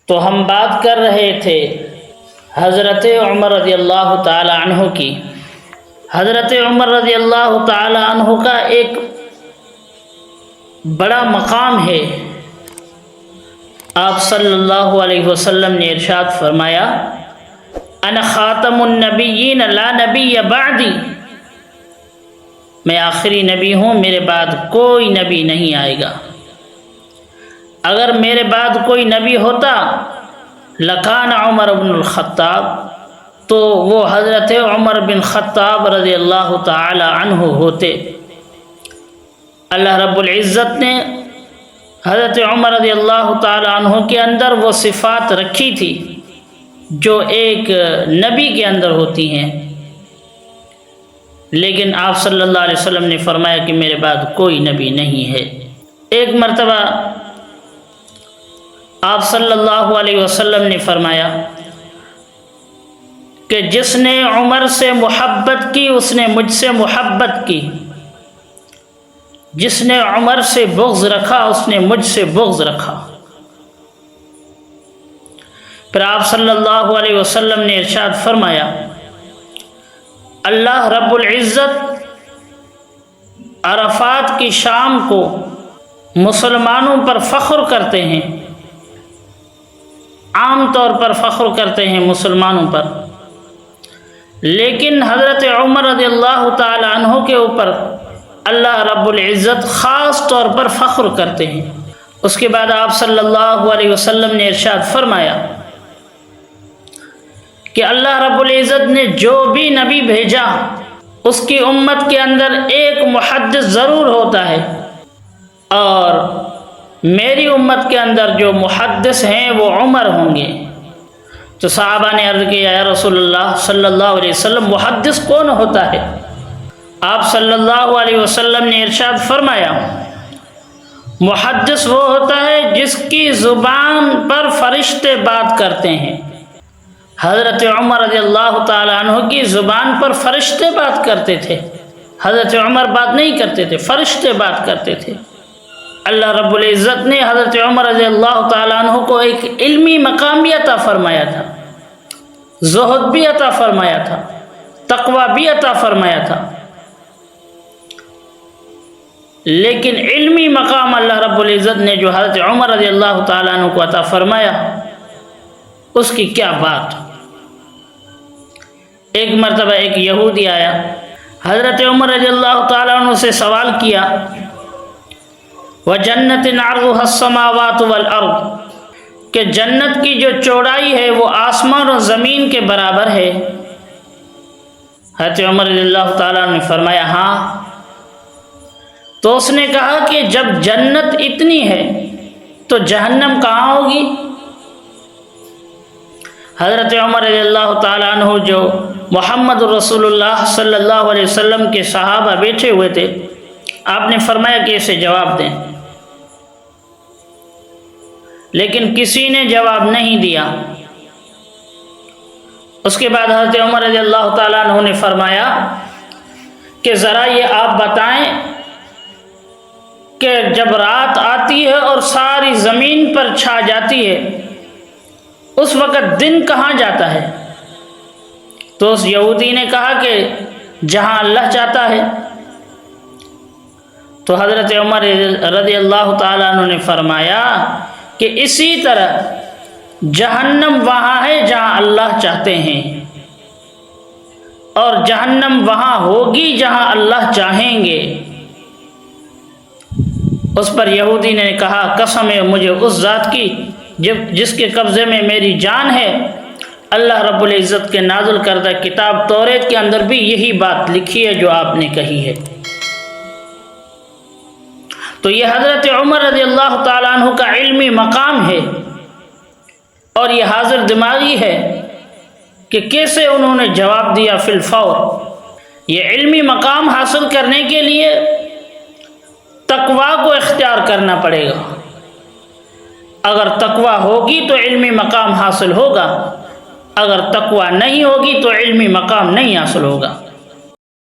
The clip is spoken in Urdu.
تو ہم بات کر رہے تھے حضرت عمر رضی اللہ تعالی عنہ کی۔ حضرت عمر رضی اللہ تعالی عنہ کا ایک بڑا مقام ہے۔ آپ صلی اللہ علیہ وسلم نے ارشاد فرمایا، انا خاتم النبیین لا نبی بعدی، میں آخری نبی ہوں، میرے بعد کوئی نبی نہیں آئے گا۔ اگر میرے بعد کوئی نبی ہوتا لکان عمر بن الخطاب، تو وہ حضرت عمر بن خطاب رضی اللہ تعالی عنہ ہوتے۔ اللہ رب العزت نے حضرت عمر رضی اللہ تعالی عنہ کے اندر وہ صفات رکھی تھی جو ایک نبی کے اندر ہوتی ہیں، لیکن آپ صلی اللہ علیہ وسلم نے فرمایا کہ میرے بعد کوئی نبی نہیں ہے۔ ایک مرتبہ آپ صلی اللہ علیہ وسلم نے فرمایا کہ جس نے عمر سے محبت کی اس نے مجھ سے محبت کی، جس نے عمر سے بغض رکھا اس نے مجھ سے بغض رکھا۔ پھر آپ صلی اللہ علیہ وسلم نے ارشاد فرمایا، اللہ رب العزت عرفات کی شام کو مسلمانوں پر فخر کرتے ہیں، عام طور پر فخر کرتے ہیں مسلمانوں پر، لیکن حضرت عمر رضی اللہ تعالی عنہ کے اوپر اللہ رب العزت خاص طور پر فخر کرتے ہیں۔ اس کے بعد آپ صلی اللہ علیہ وسلم نے ارشاد فرمایا کہ اللہ رب العزت نے جو بھی نبی بھیجا اس کی امت کے اندر ایک محدث ضرور ہوتا ہے، اور میری امت کے اندر جو محدث ہیں وہ عمر ہوں گے۔ تو صحابہ نے عرض کیا، یا رسول اللہ صلی اللہ علیہ وسلم محدث کون ہوتا ہے؟ آپ صلی اللہ علیہ وسلم نے ارشاد فرمایا، محدث وہ ہوتا ہے جس کی زبان پر فرشتے بات کرتے ہیں۔ حضرت عمر رضی اللہ تعالی عنہ کی زبان پر فرشتے بات کرتے تھے، حضرت عمر بات نہیں کرتے تھے، فرشتے بات کرتے تھے۔ اللہ رب العزت نے حضرت عمر رضی اللہ تعالی عنہ کو ایک علمی مقام بھی عطا فرمایا تھا، زہد بھی عطا فرمایا تھا، تقوی بھی عطا فرمایا تھا، لیکن علمی مقام اللہ رب العزت نے جو حضرت عمر رضی اللہ تعالی عنہ کو عطا فرمایا اس کی کیا بات۔ ایک مرتبہ ایک یہودی آیا، حضرت عمر رضی اللہ تعالی عنہ سے سوال کیا، وَجَنَّةٍ عَرْضُهَا السَّمَاوَاتُ وَالْأَرْضُ، کہ جنت کی جو چوڑائی ہے وہ آسمان اور زمین کے برابر ہے۔ حضرت عمر رضی اللہ تعالیٰ نے فرمایا ہاں۔ تو اس نے کہا کہ جب جنت اتنی ہے تو جہنم کہاں ہوگی؟ حضرت عمر رضی اللہ تعالیٰ عنہ جو محمد رسول اللہ صلی اللہ علیہ وسلم کے صحابہ بیٹھے ہوئے تھے، آپ نے فرمایا کہ اسے جواب دیں، لیکن کسی نے جواب نہیں دیا۔ اس کے بعد حضرت عمر رضی اللہ تعالیٰ عنہ نے فرمایا کہ ذرا یہ آپ بتائیں کہ جب رات آتی ہے اور ساری زمین پر چھا جاتی ہے اس وقت دن کہاں جاتا ہے؟ تو اس یہودی نے کہا کہ جہاں اللہ چاہتا ہے۔ تو حضرت عمر رضی اللہ تعالیٰ عنہ نے فرمایا کہ اسی طرح جہنم وہاں ہے جہاں اللہ چاہتے ہیں، اور جہنم وہاں ہوگی جہاں اللہ چاہیں گے۔ اس پر یہودی نے کہا، قسم ہے مجھے اس ذات کی جس کے قبضے میں میری جان ہے، اللہ رب العزت کے نازل کردہ کتاب توریت کے اندر بھی یہی بات لکھی ہے جو آپ نے کہی ہے۔ تو یہ حضرت عمر رضی اللہ تعالیٰ عنہ کا علمی مقام ہے، اور یہ حاضر دماغی ہے کہ کیسے انہوں نے جواب دیا فی الفور۔ یہ علمی مقام حاصل کرنے کے لیے تقوی کو اختیار کرنا پڑے گا۔ اگر تقوی ہوگی تو علمی مقام حاصل ہوگا، اگر تقوی نہیں ہوگی تو علمی مقام نہیں حاصل ہوگا۔